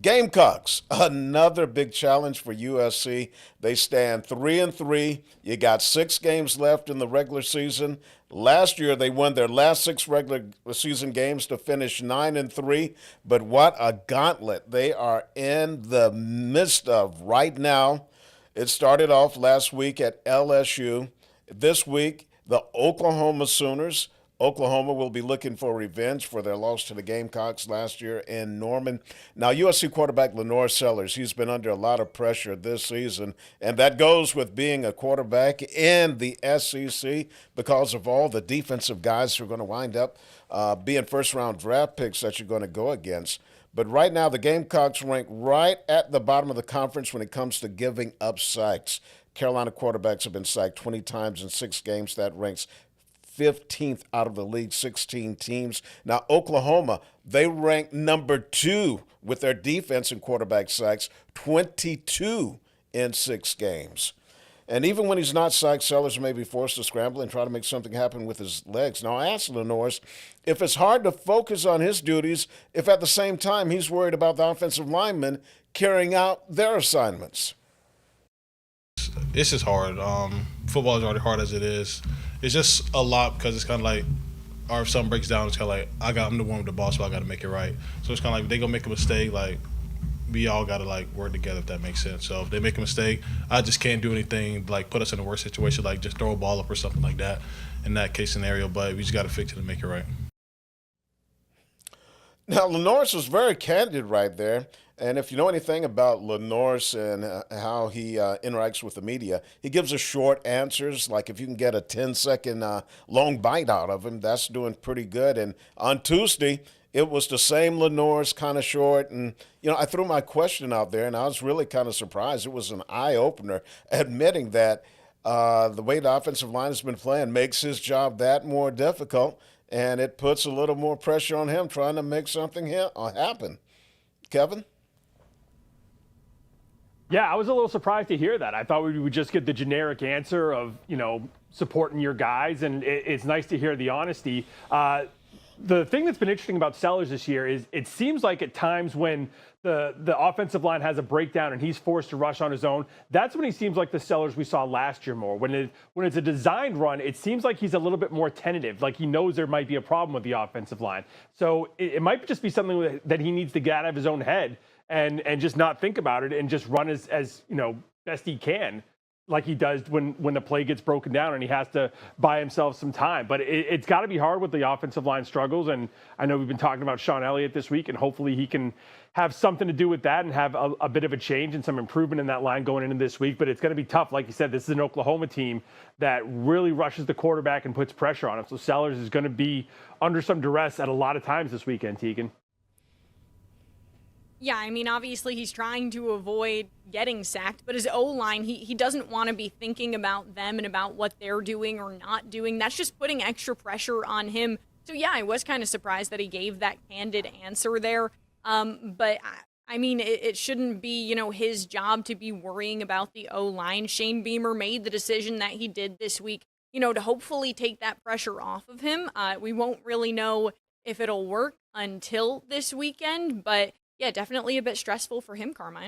Gamecocks, another big challenge for USC. They stand 3-3. You got 6 games left in the regular season. Last year they won their last 6 regular season games to finish 9-3. But what a gauntlet they are in the midst of right now. It started off last week at LSU. This week, the Oklahoma Sooners. Oklahoma will be looking for revenge for their loss to the Gamecocks last year in Norman. Now, USC quarterback Lenore Sellers, he's been under a lot of pressure this season, and that goes with being a quarterback in the SEC because of all the defensive guys who are going to wind up being first-round draft picks that you're going to go against. But right now, the Gamecocks rank right at the bottom of the conference when it comes to giving up sacks. Carolina quarterbacks have been sacked 20 times in 6 games. That ranks 15th out of the league's 16 teams. Now, Oklahoma, they rank number 2 with their defense in quarterback sacks, 22 in 6 games. And even when he's not sacked, Sellers may be forced to scramble and try to make something happen with his legs. Now, I asked Lenores if it's hard to focus on his duties if at the same time he's worried about the offensive linemen carrying out their assignments. It's just hard. Football is already hard as it is. It's just a lot because it's kind of like, or if something breaks down, it's kind of like I'm the one with the ball, so I got to make it right. So it's kind of like they gonna make a mistake, like we all got to like work together if that makes sense. So if they make a mistake, I just can't do anything like put us in a worse situation, like just throw a ball up or something like that in that case scenario. But we just got to fix it and make it right. Now, Lenores was very candid right there. And if you know anything about Lenores and how he interacts with the media, he gives us short answers. Like if you can get a 10-second long bite out of him, that's doing pretty good. And on Tuesday, it was the same Lenores, kind of short. And, I threw my question out there, and I was really kind of surprised. It was an eye-opener, admitting that the way the offensive line has been playing makes his job that more difficult, and it puts a little more pressure on him trying to make something happen. Kevin? Yeah, I was a little surprised to hear that. I thought we would just get the generic answer of, supporting your guys, and it's nice to hear the honesty. The thing that's been interesting about Sellers this year is it seems like at times when the offensive line has a breakdown and he's forced to rush on his own, that's when he seems like the Sellers we saw last year more. When it's a designed run, it seems like he's a little bit more tentative, like he knows there might be a problem with the offensive line. So it might just be something that he needs to get out of his own head and just not think about it and just run as best he can, like he does when the play gets broken down and he has to buy himself some time. But it's got to be hard with the offensive line struggles. And I know we've been talking about Sean Elliott this week, and hopefully he can have something to do with that and have a bit of a change and some improvement in that line going into this week. But it's going to be tough. Like you said, this is an Oklahoma team that really rushes the quarterback and puts pressure on him. So Sellers is going to be under some duress at a lot of times this weekend, Tegan. Yeah, I mean, obviously he's trying to avoid getting sacked, but his O-line, he doesn't want to be thinking about them and about what they're doing or not doing. That's just putting extra pressure on him. So, yeah, I was kind of surprised that he gave that candid answer there. But, I mean, it shouldn't be, his job to be worrying about the O-line. Shane Beamer made the decision that he did this week, to hopefully take that pressure off of him. We won't really know if it'll work until this weekend, but yeah, definitely a bit stressful for him, Carmine.